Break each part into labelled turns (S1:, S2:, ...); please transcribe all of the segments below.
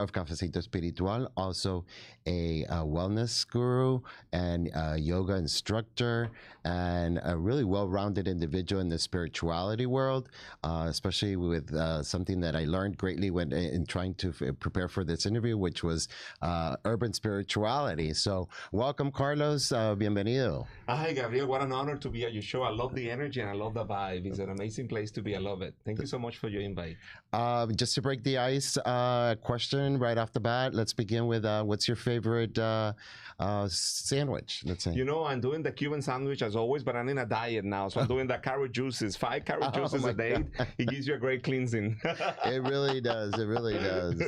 S1: of Cafecito Espiritual, also a wellness guru and a yoga instructor, and a really well-rounded individual in the spirituality world, especially with something that I learned greatly when in trying to prepare for this interview, which was urban spirituality. So welcome, Carlos. Bienvenido.
S2: Hi, Gabriel. What an honor to be at your show. I love the energy and I love the vibe. It's an amazing place to be. I love it. Thank you so much for your invite.
S1: Just to break the ice, question right off the bat. Let's begin with what's your favorite sandwich? Let's say.
S2: You know, I'm doing the Cuban sandwich as always, but I'm in a diet now, so I'm doing the carrot juices. 5 carrot juices a day. God. It gives you a great cleansing.
S1: It really does. It really does.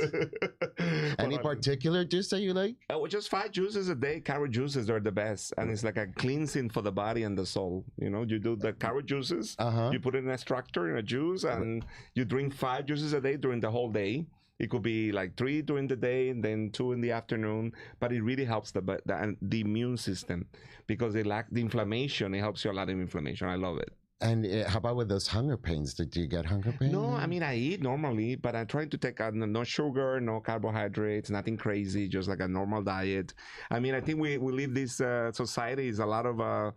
S1: Any particular juice that you like?
S2: Oh, just 5 juices a day. Carrot juices are the best, and it's like a cleansing for the body and the soul. You know, you do the carrot juices. You put it in an extractor in a juice, and you drink 5 juices a day during the whole day. It could be like 3 during the day and then 2 in the afternoon, but it really helps the immune system because the inflammation. It helps you a lot of inflammation. I love it.
S1: And how about with those hunger pains? Did you get hunger pains?
S2: No, I mean, I eat normally, but I'm trying to take no sugar, no carbohydrates, nothing crazy, just like a normal diet. I mean, I think we live this society is a lot of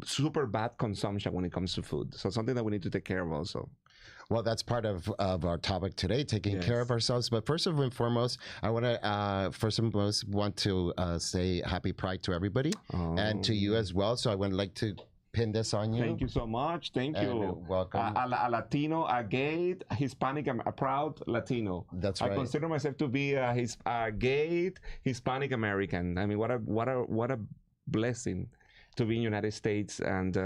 S2: super bad consumption when it comes to food. So something that we need to take care of also.
S1: Well, that's part of our topic today, taking care of ourselves. But first and foremost, I want to say Happy Pride to everybody and to you as well. So I would like to pin this on you.
S2: Thank you so much. Thank you.
S1: Welcome.
S2: A Latino, a gay, Hispanic, a proud Latino.
S1: That's right.
S2: I consider myself to be a gay, Hispanic American. I mean, what a blessing to be in the United States, and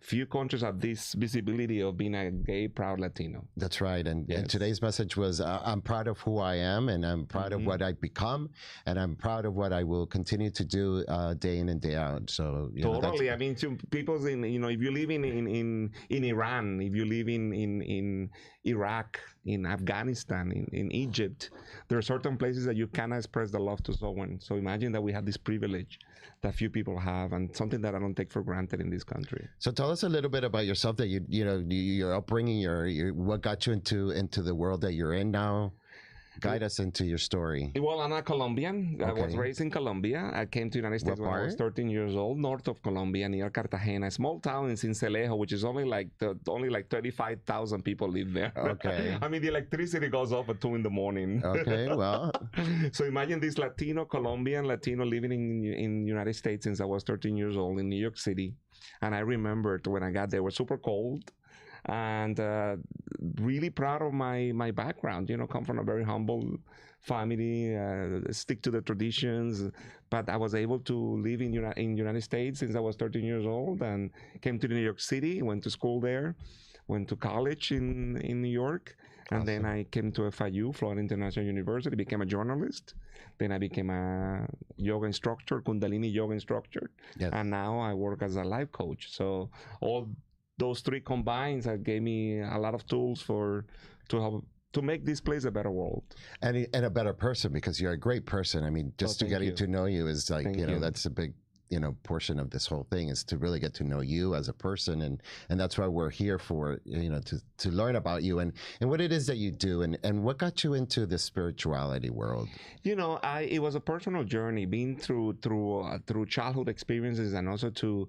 S2: few countries have this visibility of being a gay, proud Latino.
S1: That's right. And today's message was, I'm proud of who I am, and I'm proud of what I've become, and I'm proud of what I will continue to do day in and day out. So
S2: totally. I mean, to people in, if you live in Iran, if you live in Iraq, in Afghanistan, in Egypt, there are certain places that you cannot express the love to someone. So imagine that we have this privilege that few people have, and something that I don't take for granted in this country.
S1: So tell us a little bit about yourself, that your upbringing, your what got you into the world that you're in now. Guide us into your story.
S2: Well, I'm a Colombian. I was raised in Colombia. I came to the United States when I was 13 years old, north of Colombia, near Cartagena, a small town in Cincelejo, which is only like 35,000 people live there.
S1: Okay.
S2: I mean, the electricity goes off at 2 in the morning.
S1: Okay, well.
S2: So imagine this Colombian Latino living in the United States since I was 13 years old in New York City. And I remembered when I got there, it was super cold. And really proud of my background, come from a very humble family, stick to the traditions, but I was able to live in United States since I was 13 years old, and came to New York City, went to school there, went to college in New York, and then I came to FIU, Florida International University, became a journalist, then I became a yoga instructor, Kundalini yoga instructor, and now I work as a life coach. So all those 3 combined gave me a lot of tools to make this place a better world
S1: and a better person, because you're a great person. I mean, just getting to know you is like that's a big portion of this whole thing, is to really get to know you as a person, and that's why we're here for, to learn about you and what it is that you do, and what got you into the spirituality world.
S2: It was a personal journey, being through childhood experiences, and also to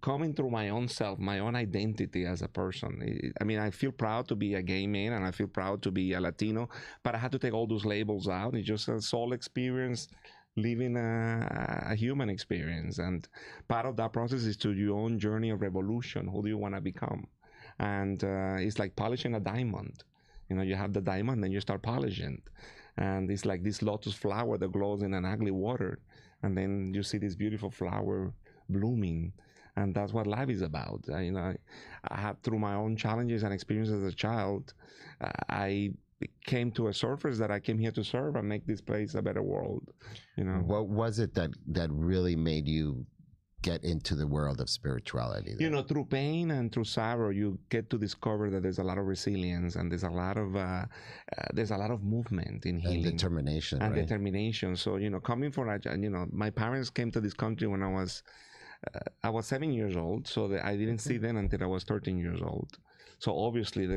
S2: coming through my own self, my own identity as a person. I mean, I feel proud to be a gay man, and I feel proud to be a Latino, but I had to take all those labels out. It's just a soul experience, living a human experience, and part of that process is to your own journey of revolution. Who do you want to become? And it's like polishing a diamond. You have the diamond, then you start polishing, and it's like this lotus flower that glows in an ugly water, and then you see this beautiful flower blooming, and that's what life is about. I have, through my own challenges and experiences as a child, I came to a surface that I came here to serve and make this place a better world.
S1: What was it that really made you get into the world of spirituality?
S2: Through pain and through sorrow, you get to discover that there's a lot of resilience, and there's a lot of movement in healing
S1: and determination.
S2: Determination. So coming from my parents came to this country when I was 7 years old, so I didn't see them until I was 13 years old. So obviously there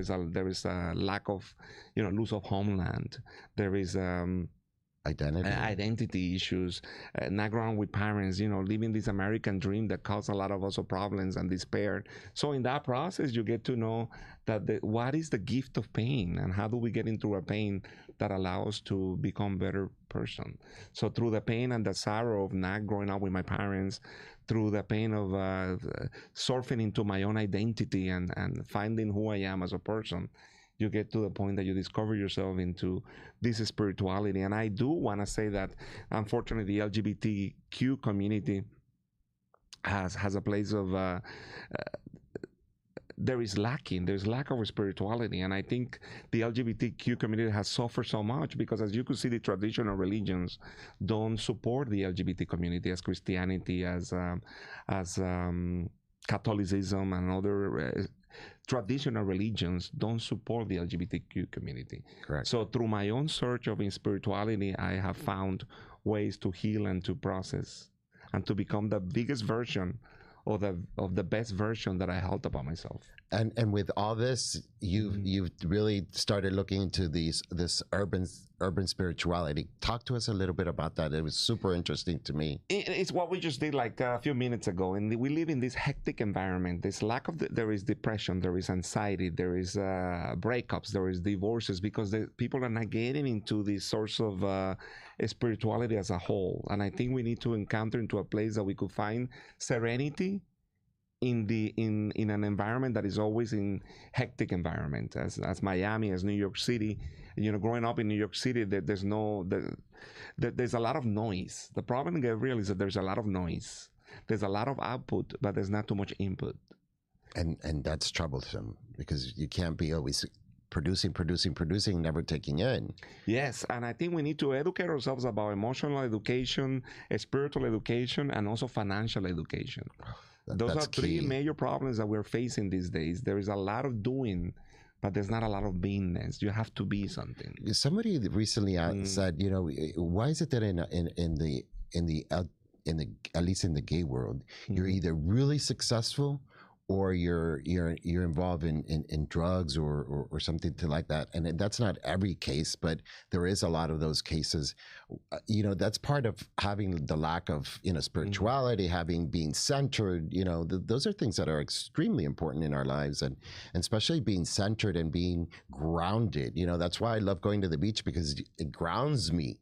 S2: is a lack of, loss of homeland. There is identity issues, not growing with parents, living this American dream that caused a lot of also problems and despair. So in that process, you get to know that what is the gift of pain, and how do we get into a pain that allows us to become better person. So through the pain and the sorrow of not growing up with my parents, through the pain of surfing into my own identity and finding who I am as a person, you get to the point that you discover yourself into this spirituality. And I do want to say that, unfortunately, the LGBTQ community has a place of there's lack of spirituality. And I think the LGBTQ community has suffered so much because, as you could see, the traditional religions don't support the LGBT community, as Christianity, as Catholicism, and other traditional religions don't support the LGBTQ community.
S1: Correct.
S2: So through my own search of spirituality, I have found ways to heal and to process and to become the biggest version of the best version that I held about myself.
S1: And with all this, you've really started looking into this urban spirituality. Talk to us a little bit about that. It was super interesting to me.
S2: It's what we just did like a few minutes ago, and we live in this hectic environment. This lack of there is depression, there is anxiety, there is breakups, there is divorces, because people are not getting into this source of spirituality as a whole. And I think we need to encounter into a place that we could find serenity in an environment that is always in hectic environment, as Miami, as New York City. Growing up in New York City, there's a lot of noise. The problem, Gabriel, is that there's a lot of noise. There's a lot of output, but there's not too much input.
S1: And that's troublesome, because you can't be always producing, never taking in.
S2: Yes, and I think we need to educate ourselves about emotional education, spiritual education, and also financial education. Those are three major problems that we're facing these days. There is a lot of doing, but there's not a lot of beingness. You have to be something.
S1: Somebody recently said, why is it that in the at least in the gay world, you're either really successful or you're involved in drugs or something like that. And that's not every case, but there is a lot of those cases. That's part of having the lack of spirituality, being centered. Those are things that are extremely important in our lives, and especially being centered and being grounded. That's why I love going to the beach, because it grounds me.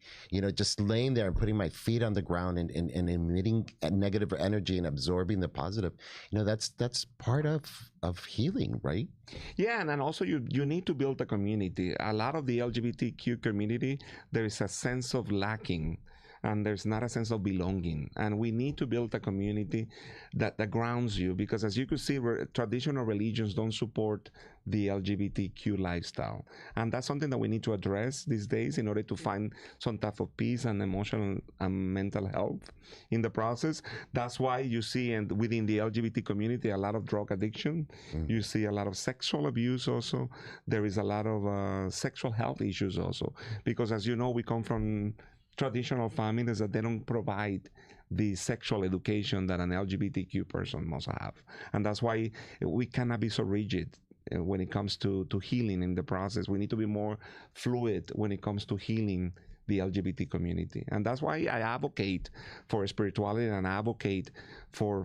S1: Just laying there and putting my feet on the ground and emitting negative energy and absorbing the positive. That's part of healing, right?
S2: Yeah, and then also you need to build a community. A lot of the LGBTQ community, there is a sense of lacking, and there's not a sense of belonging. And we need to build a community that grounds you, because as you can see, traditional religions don't support the LGBTQ lifestyle. And that's something that we need to address these days in order to find some type of peace and emotional and mental health in the process. That's why you see within the LGBT community a lot of drug addiction. You see a lot of sexual abuse also. There is a lot of sexual health issues also. Because as you know, we come from traditional families that they don't provide the sexual education that an LGBTQ person must have. And that's why we cannot be so rigid when it comes to healing in the process. We need to be more fluid when it comes to healing the LGBT community. And that's why I advocate for spirituality, and I advocate for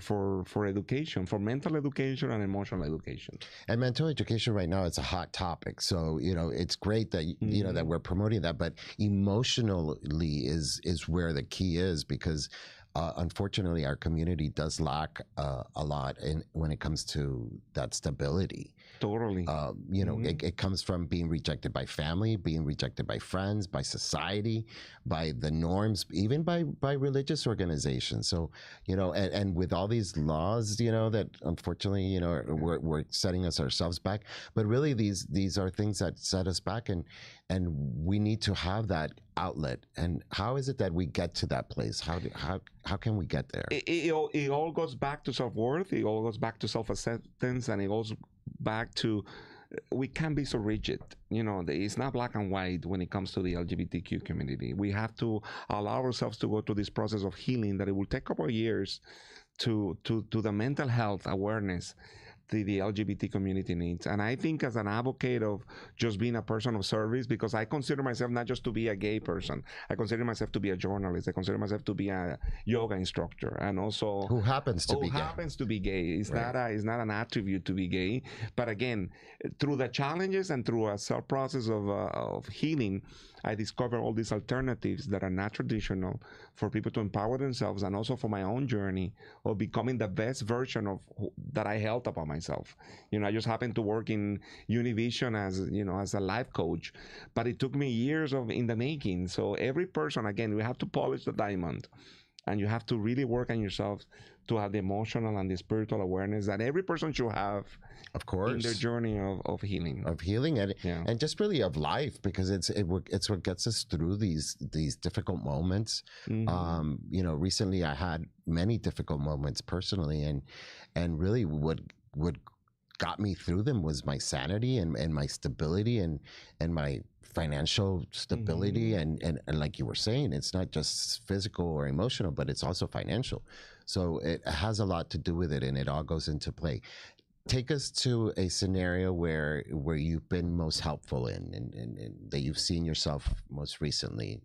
S2: education, for mental education and emotional education.
S1: And mental education right now, it's a hot topic. So, it's great that, that we're promoting that, but emotionally is where the key is, because unfortunately, our community does lack a lot when it comes to that stability.
S2: Totally.
S1: It comes from being rejected by family, being rejected by friends, by society, by the norms, even by religious organizations. So, and with all these laws, that unfortunately, we're setting ourselves back. But really, these are things that set us back, and we need to have that outlet. And how is it that we get to that place? How can we get there?
S2: It all goes back to self-worth. It all goes back to self-acceptance, and it goes back to, we can't be so rigid. It's not black and white when it comes to the LGBTQ community. We have to allow ourselves to go through this process of healing, that it will take a couple of years to the mental health awareness the LGBT community needs. And I think as an advocate of just being a person of service, because I consider myself not just to be a gay person, I consider myself to be a journalist, I consider myself to be a yoga instructor, and also
S1: Who happens to be gay.
S2: happens to be gay. It's
S1: Right.
S2: it's not an attribute to be gay. But again, through the challenges and through a self process of healing, I discovered all these alternatives that are not traditional for people to empower themselves, and also for my own journey of becoming the best version of that I held about myself. I just happened to work in Univision as a life coach, but it took me years in the making. So every person, again, we have to polish the diamond, and you have to really work on yourself to have the emotional and the spiritual awareness that every person should have,
S1: of course,
S2: in their journey of healing,
S1: and just really of life, because it's what gets us through these difficult moments. Recently I had many difficult moments personally, and really what got me through them was my sanity and my stability and my financial stability, and like you were saying, it's not just physical or emotional, but it's also financial. So it has a lot to do with it, and it all goes into play. Take us to a scenario where you've been most helpful in, and that you've seen yourself most recently.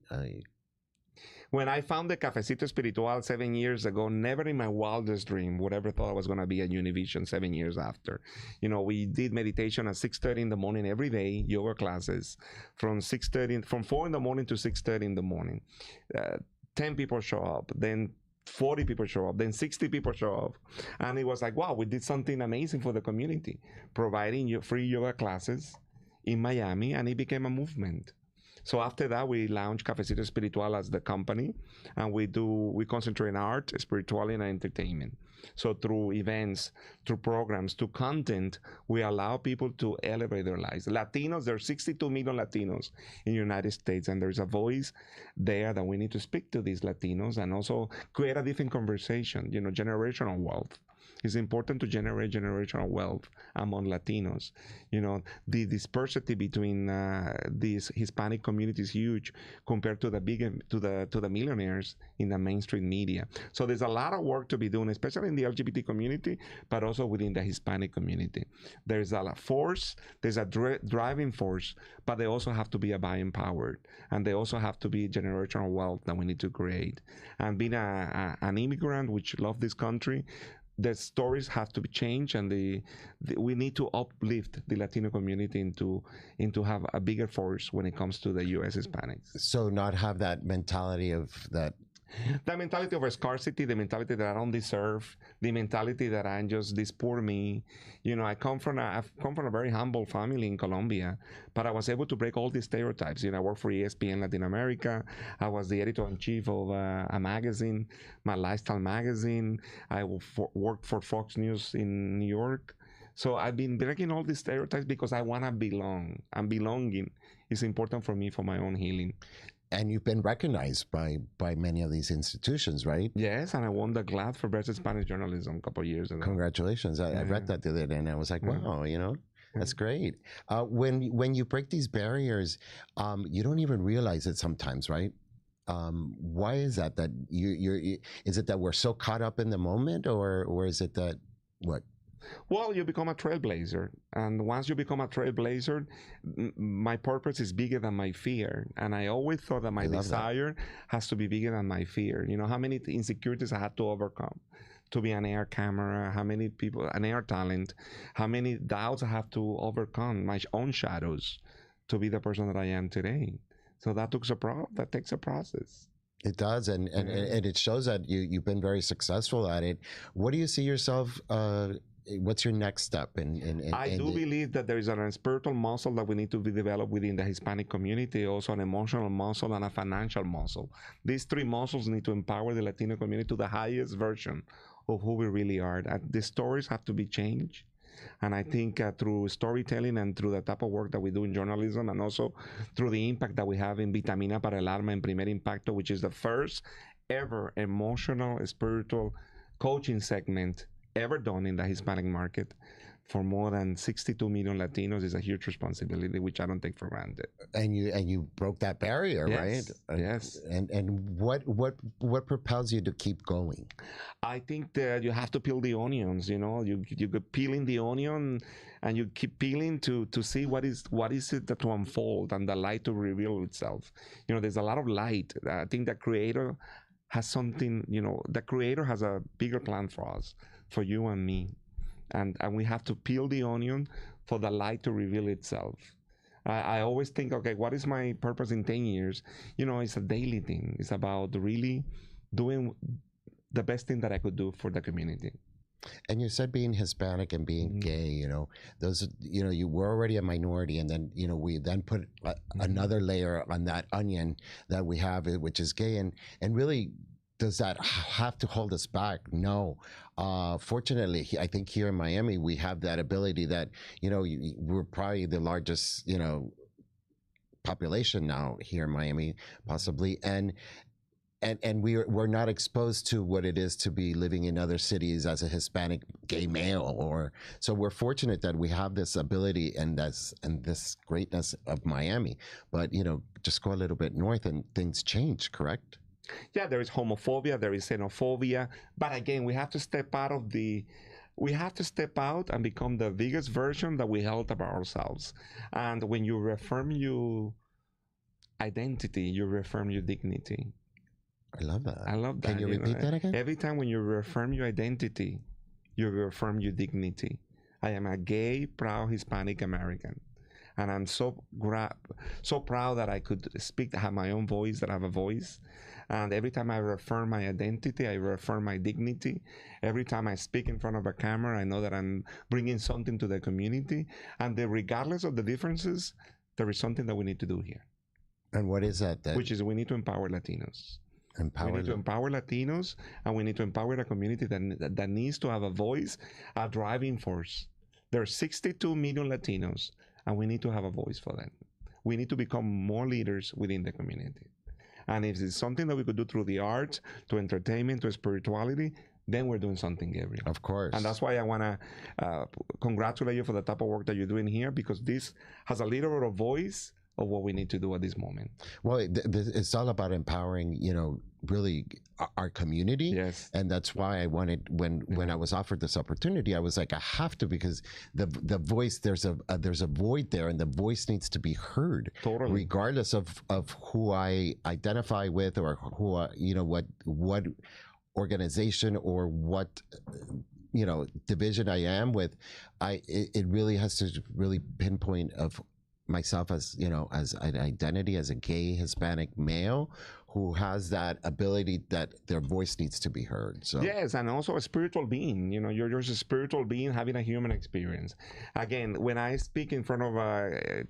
S2: When I found the Cafecito Espiritual 7 years ago, never in my wildest dream would ever thought I was going to be at Univision 7 years after. We did meditation at 6:30 in the morning every day, yoga classes from 4 in the morning to 6:30 in the morning. 10 people show up, then 40 people show up, then 60 people show up. And it was like, wow, we did something amazing for the community, providing free yoga classes in Miami, and it became a movement. So after that, we launched Cafecito Espiritual as the company, and we concentrate on art, spirituality, and entertainment. So through events, through programs, through content, we allow people to elevate their lives. Latinos, there are 62 million Latinos in the United States, and there's a voice there that we need to speak to these Latinos and also create a different conversation, generational wealth. It's important to generate generational wealth among Latinos. The dispersity between these Hispanic communities is huge compared to the millionaires in the mainstream media. So there's a lot of work to be done, especially in the LGBT community, but also within the Hispanic community. There's a force, there's a driving force, but they also have to be empowered, and they also have to be generational wealth that we need to create. And being an immigrant, which love this country, the stories have to be changed, and we need to uplift the Latino community into have a bigger force when it comes to the U.S. Hispanics.
S1: So not have that mentality of that.
S2: The mentality of scarcity, the mentality that I don't deserve, the mentality that I'm just this poor me. I've come from a very humble family in Colombia, but I was able to break all these stereotypes. I worked for ESPN Latin America. I was the editor-in-chief of a magazine, my lifestyle magazine. I worked for Fox News in New York. So I've been breaking all these stereotypes because I want to belong, and belonging is important for me for my own healing.
S1: And you've been recognized by many of these institutions, right?
S2: Yes, and I won the GLAAD for Best Spanish Journalism a couple of years ago.
S1: Congratulations. I read that the other day, and I was like, wow, that's great. When you break these barriers, you don't even realize it sometimes, right? Why is that is it that we're so caught up in the moment, or is it that what?
S2: Well, you become a trailblazer. And once you become a trailblazer, my purpose is bigger than my fear. And I always thought that my desire has to be bigger than my fear. How many insecurities I had to overcome to be an air camera, how many people, an air talent, how many doubts I have to overcome, my own shadows, to be the person that I am today. So that takes a process.
S1: It does, and it shows that you've been very successful at it. What do you see yourself? What's your next step?
S2: I do believe that there is a spiritual muscle that we need to be developed within the Hispanic community, also an emotional muscle and a financial muscle. These three muscles need to empower the Latino community to the highest version of who we really are. The stories have to be changed. And I think through storytelling and through the type of work that we do in journalism, and also through the impact that we have in Vitamina para el Alma and Primer Impacto, which is the first ever emotional, spiritual coaching segment ever done in the Hispanic market, for more than 62 million Latinos is a huge responsibility, which I don't take for granted.
S1: And you broke that barrier,
S2: Yes,
S1: right?
S2: yes.
S1: And what propels you to keep going?
S2: I think that you have to peel the onions. You go peeling the onion, and you keep peeling to see what is it that to unfold and the light to reveal itself. There's a lot of light. I think the Creator has something. The Creator has a bigger plan for us, for you and me, and we have to peel the onion for the light to reveal itself. I always think, okay, what is my purpose in 10 years? It's a daily thing. It's about really doing the best thing that I could do for the community.
S1: And you said being Hispanic and being gay, those, you were already a minority, and then, we then put another layer on that onion that we have, which is gay, and really, does that have to hold us back? No. Fortunately, I think here in Miami, we have that ability that, we're probably the largest, population now here in Miami, possibly, and we're not exposed to what it is to be living in other cities as a Hispanic gay male, so we're fortunate that we have this ability and this greatness of Miami. But just go a little bit north and things change, correct?
S2: Yeah, there is homophobia, there is xenophobia, but again, we have to step out and become the biggest version that we held about ourselves. And when you reaffirm your identity, you reaffirm your dignity.
S1: I love that.
S2: I love that.
S1: Can you repeat that again?
S2: Every time when you reaffirm your identity, you reaffirm your dignity. I am a gay, proud Hispanic American. And I'm so proud that I could speak, have my own voice, that I have a voice. And every time I reaffirm my identity, I reaffirm my dignity. Every time I speak in front of a camera, I know that I'm bringing something to the community. And regardless of the differences, there is something that we need to do here.
S1: And what is that?
S2: Which is we need to empower Latinos. We need to empower Latinos, and we need to empower a community that needs to have a voice, a driving force. There are 62 million Latinos, and we need to have a voice for them. We need to become more leaders within the community. And if it's something that we could do through the arts, to entertainment, to spirituality, then we're doing something, Gabriel.
S1: Of course.
S2: And that's why I want to congratulate you for the type of work that you're doing here, because this has a little bit of voice of what we need to do at this moment.
S1: Well, it's all about empowering, really our community.
S2: Yes.
S1: And that's why I wanted, when I was offered this opportunity, I was like, I have to, because the voice, there's a void there, and the voice needs to be heard.
S2: Totally.
S1: Regardless of who I identify with, or who what organization or what division I am with. It really has to really pinpoint of myself as as an identity, as a gay Hispanic male who has that ability that their voice needs to be heard. So
S2: yes, and also a spiritual being. You're just a spiritual being having a human experience. Again, when I speak in front of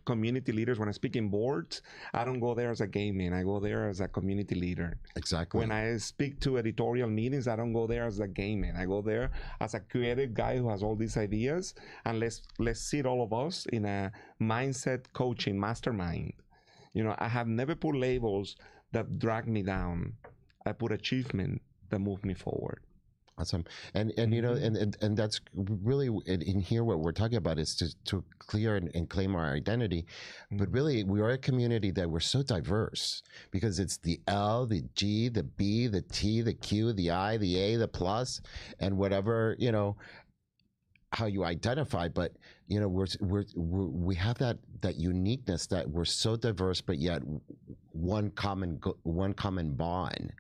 S2: community leaders, when I speak in boards, I don't go there as a gay man. I go there as a community leader.
S1: Exactly.
S2: When I speak to editorial meetings, I don't go there as a gay man. I go there as a creative guy who has all these ideas, and let's sit all of us in a mindset coaching mastermind. I have never put labels that drag me down. I put achievement that move me forward.
S1: Awesome. And and that's really in here what we're talking about is to clear and claim our identity. But really, we are a community that we're so diverse, because it's the L, the G, the B, the T, the Q, the I, the A, the plus, and whatever, how you identify. But we have that uniqueness, that we're so diverse, but yet one common bond,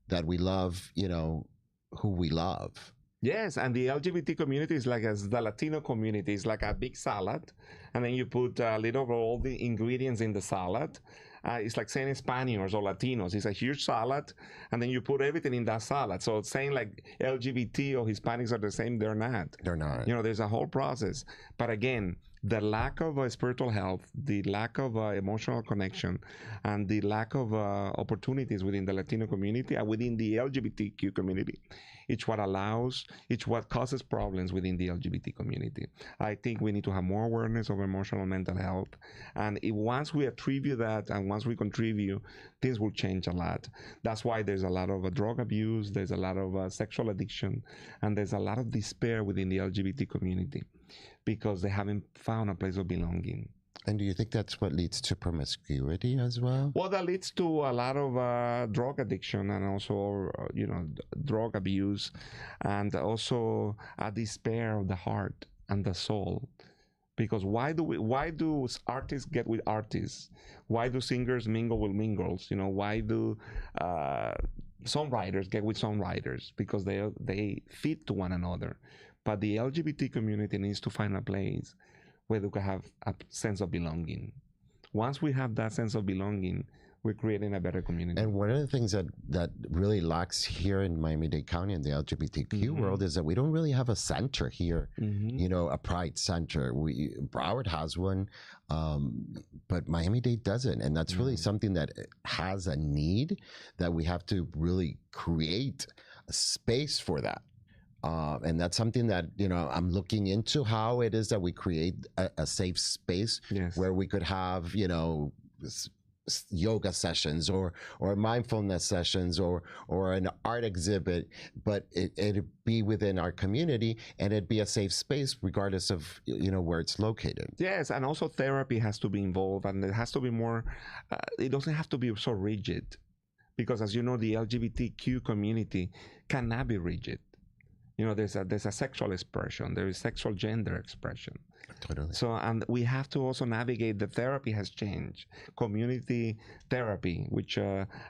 S1: that we love who we love.
S2: Yes, and the LGBT community is like the Latino community is like a big salad, and then you put a little of all the ingredients in the salad. It's like saying Spaniards or Latinos. It's a huge salad, and then you put everything in that salad. So saying like LGBT or Hispanics are the same, they're not.
S1: They're not.
S2: There's a whole process. But again, the lack of spiritual health, the lack of emotional connection, and the lack of opportunities within the Latino community and within the LGBTQ community, it's what causes problems within the LGBT community. I think we need to have more awareness of emotional mental health. And once we attribute that and once we contribute, things will change a lot. That's why there's a lot of drug abuse, there's a lot of sexual addiction, and there's a lot of despair within the LGBT community. because they haven't found a place of belonging.
S1: And do you think that's what leads to promiscuity as well?
S2: Well, that leads to a lot of drug addiction and also, drug abuse, and also a despair of the heart and the soul. Because why do artists get with artists? Why do singers mingle with mingles? Why do songwriters get with songwriters? Because they fit to one another. But the LGBT community needs to find a place where they can have a sense of belonging. Once we have that sense of belonging, we're creating a better community.
S1: And one of the things that really lacks here in Miami-Dade County in the LGBTQ world is that we don't really have a center here, a pride center. Broward has one, but Miami-Dade doesn't. And that's really something that has a need that we have to really create a space for that. And that's something that, I'm looking into, how it is that we create a safe space where we could have, yoga sessions or mindfulness sessions or an art exhibit, but it'd be within our community and it'd be a safe space regardless of where it's located.
S2: Yes, and also therapy has to be involved, and it has to be more it doesn't have to be so rigid, because as you know, the LGBTQ community cannot be rigid. There's a sexual expression, there is sexual gender expression.
S1: Totally.
S2: So, and we have to also navigate, the therapy has changed. Community therapy, which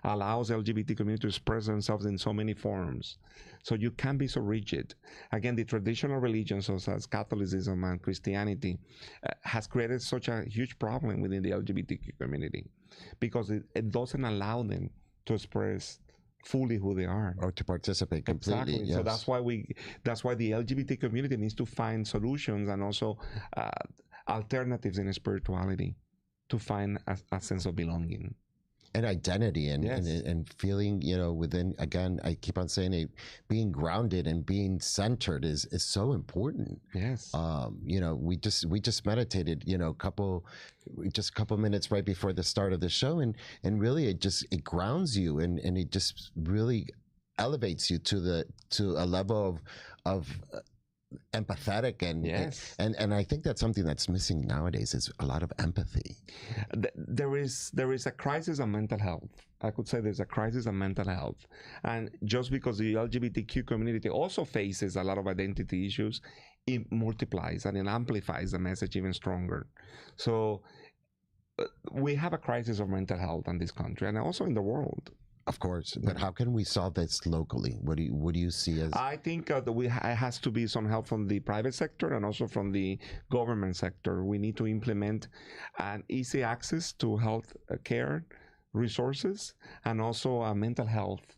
S2: allows LGBT community to express themselves in so many forms. So you can't be so rigid. Again, the traditional religions, such as Catholicism and Christianity, has created such a huge problem within the LGBTQ community, because it doesn't allow them to express fully who they are,
S1: or to participate completely.
S2: Exactly.
S1: Yes.
S2: So that's why the LGBT community needs to find solutions and also alternatives in spirituality to find a sense of belonging
S1: and identity and feeling, within, again, I keep on saying it, being grounded and being centered is so important.
S2: Yes.
S1: We just meditated, a couple minutes right before the start of the show, and really it grounds you and it just really elevates you to a level of empathetic and I think that's something that's missing nowadays, is a lot of empathy.
S2: There is a crisis of mental health. I could say there's a crisis of mental health, and just because the LGBTQ community also faces a lot of identity issues, it multiplies and it amplifies the message even stronger. So we have a crisis of mental health in this country and also in the world.
S1: Of course, but how can we solve this locally? What do you see as?
S2: I think it has to be some help from the private sector and also from the government sector. We need to implement an easy access to health care resources and also mental health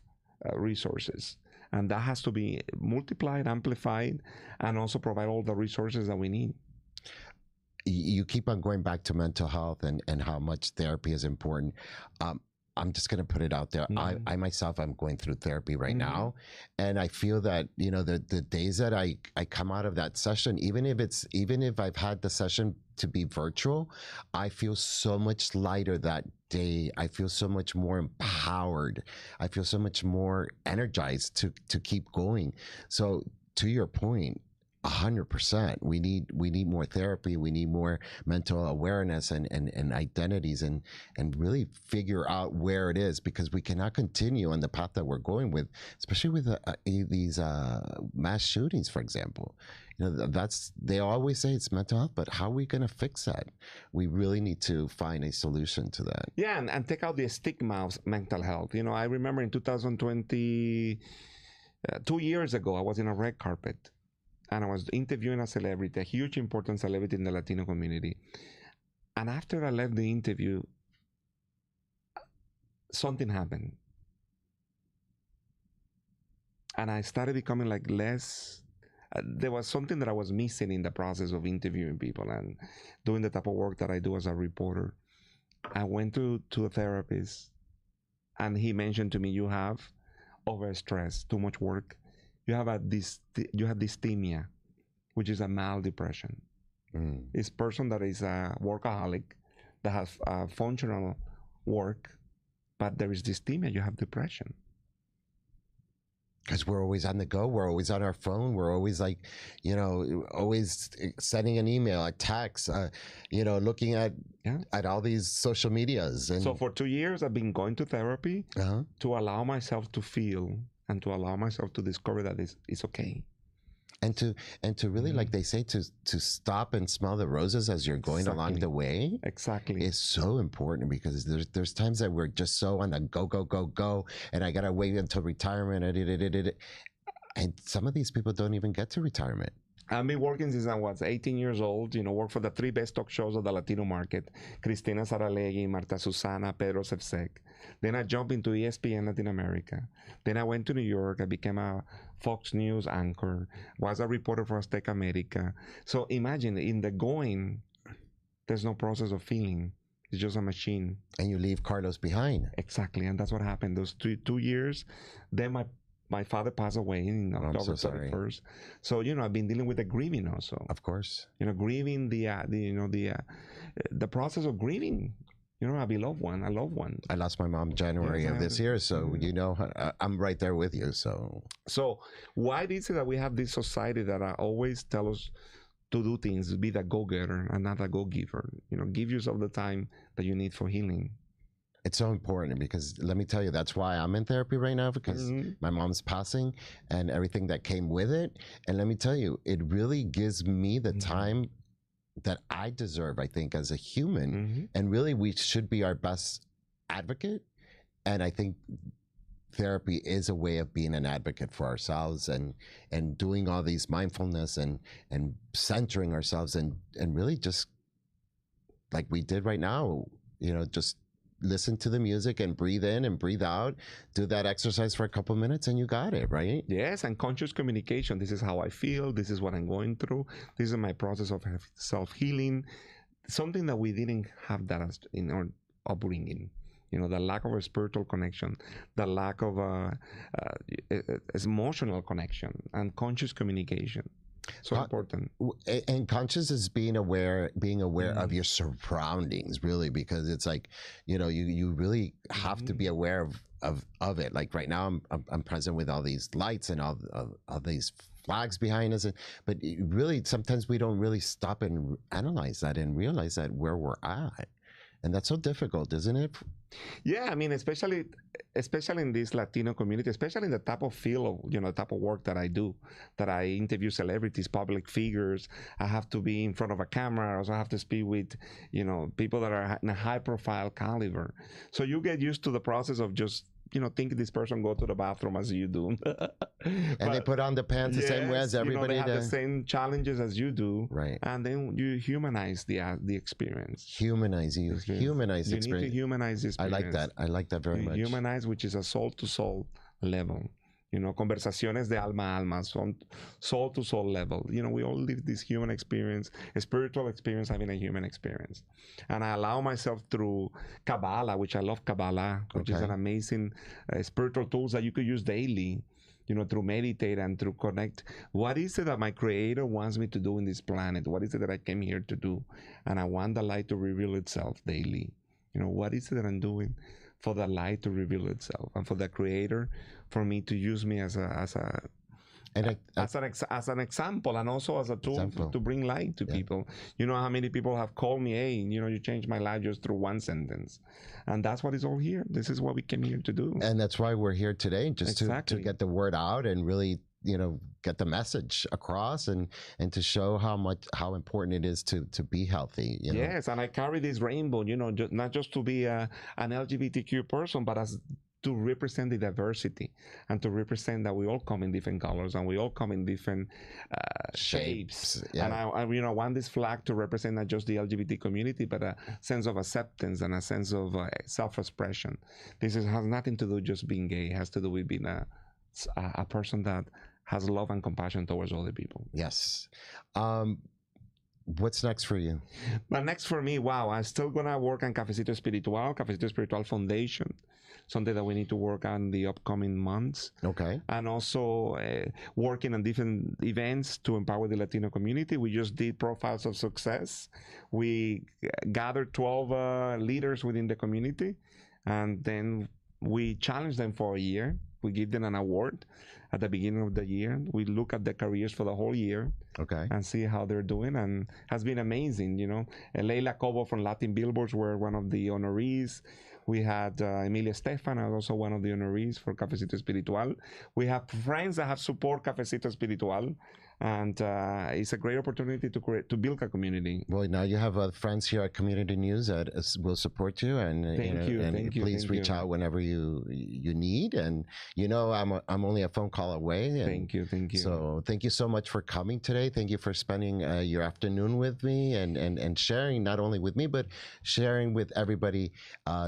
S2: resources. And that has to be multiplied, amplified, and also provide all the resources that we need.
S1: You keep on going back to mental health and how much therapy is important. I'm just going to put it out there. I myself, I'm going through therapy right now. And I feel that, the days that I come out of that session, even if I've had the session to be virtual, I feel so much lighter that day. I feel so much more empowered. I feel so much more energized to keep going. So to your point, 100%. We need more therapy. We need more mental awareness and identities and really figure out where it is, because we cannot continue on the path that we're going with, especially with these mass shootings, for example. They always say it's mental health, but how are we going to fix that? We really need to find a solution to that.
S2: Yeah, and take out the stigma of mental health. I remember in 2020, 2 years ago, I was in a red carpet. And I was interviewing a celebrity, a huge important celebrity in the Latino community. And after I left the interview, something happened. And I started becoming less, there was something that I was missing in the process of interviewing people and doing the type of work that I do as a reporter. I went to a therapist, and he mentioned to me, you have overstress, too much work. You have dysthymia, which is a mild depression. It's a person that is a workaholic, that has functional work, but there is dysthymia. You have depression.
S1: because we're always on the go. We're always on our phone. We're always like, always sending an email, a text, looking at all these social medias. And
S2: so for 2 years, I've been going to therapy to allow myself to feel and to allow myself to discover that it's okay.
S1: And to really, like they say, to stop and smell the roses as you're going along the way.
S2: Exactly.
S1: Is so important, because there's times that we're just so on the go, and I gotta wait until retirement. And some of these people don't even get to retirement.
S2: I've been working since I was 18 years old, work for the 3 best talk shows of the Latino market, Cristina Saralegui, Marta Susana, Pedro Sepsek. Then I jumped into ESPN Latin America. Then I went to New York. I became a Fox News anchor, was a reporter for Azteca America. So imagine, in the going, there's no process of feeling. It's just a machine.
S1: And you leave Carlos behind.
S2: Exactly, and that's what happened. Those 2 years, then my father passed away in October 31st. So, I've been dealing with the grieving also.
S1: Of course.
S2: Grieving the process of grieving, a beloved one, a loved one.
S1: I lost my mom January of this year. So, I'm right there with you.
S2: So why is it that we have this society that always tell us to do things, be the go-getter and not a go-giver? Give yourself the time that you need for healing.
S1: It's so important, because let me tell you, that's why I'm in therapy right now, because my mom's passing and everything that came with it. And let me tell you, it really gives me the time that I deserve, I think, as a human. And really, we should be our best advocate. And I think therapy is a way of being an advocate for ourselves, and doing all these mindfulness and centering ourselves, and really just like we did right now, just listen to the music and breathe in and breathe out. Do that exercise for a couple minutes and you got it, right?
S2: Yes, and conscious communication. This is how I feel. This is what I'm going through. This is my process of self-healing. Something that we didn't have that in our upbringing. The lack of a spiritual connection, the lack of emotional connection, and conscious communication. So important.
S1: And conscious is being aware of your surroundings, really, because it's like, you really have to be aware of it. Like right now, I'm present with all these lights and all these flags behind us, but really sometimes we don't really stop and analyze that and realize that where we're at. And that's so difficult, isn't it?
S2: Yeah, I mean, especially in this Latino community, especially in the type of field of, the type of work that I do, that I interview celebrities, public figures. I have to be in front of a camera. I also have to speak with, people that are in a high profile caliber. So you get used to the process of just, think this person go to the bathroom as you do.
S1: And they put on the pants the same way as everybody.
S2: They have the same challenges as you do.
S1: Right.
S2: And then you humanize the experience.
S1: Humanize the experience.
S2: You need to humanize the experience.
S1: I like that very much.
S2: Humanize, which is a soul-to-soul level. Conversaciones de alma a alma, soul-to-soul level. We all live this human experience, a spiritual experience, having a human experience. And I allow myself through Kabbalah, which I love Kabbalah, which is an amazing spiritual tools that you could use daily, through meditate and through connect. What is it that my Creator wants me to do in this planet? What is it that I came here to do? And I want the light to reveal itself daily. What is it that I'm doing for the light to reveal itself, and for the Creator, for me to use me as an example, and also as a tool to bring light to people. How many people have called me, hey, you changed my life just through one sentence. And that's what is all here. This is what we came here to do.
S1: And that's why we're here today, just to get the word out and really, get the message across, and to show how important it is to be healthy.
S2: Yes, and I carry this rainbow, not just to be an LGBTQ person, but as to represent the diversity, and to represent that we all come in different colors, and we all come in different shapes. Yeah. And I want this flag to represent not just the LGBT community, but a sense of acceptance and a sense of self-expression. This has nothing to do with just being gay. It has to do with being a person that has love and compassion towards other people.
S1: Yes. What's next for you?
S2: But next for me, I'm still going to work on Cafecito Espiritual Foundation, something that we need to work on the upcoming months.
S1: Okay.
S2: And also working on different events to empower the Latino community. We just did Profiles of Success. We gathered 12 leaders within the community, and then we challenged them for a year. We give them an award at the beginning of the year. We look at the careers for the whole year.
S1: Okay.
S2: And see how they're doing, and has been amazing. Leila Cobo from Latin Billboards were one of the honorees. We had Emilia Stefan as also one of the honorees for Cafecito Espiritual. We have friends that have support Cafecito Espiritual, and it's a great opportunity to build a community.
S1: Well, now you have friends here at Community News that will support you, and please reach out whenever you need. And I'm only a phone call away. And
S2: thank you.
S1: So thank you so much for coming today. Thank you for spending your afternoon with me and sharing not only with me but sharing with everybody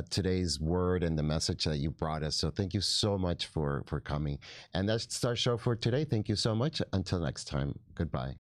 S1: today's word and the message that you brought us. So thank you so much for coming. And that's our show for today. Thank you so much. Until next time. Goodbye.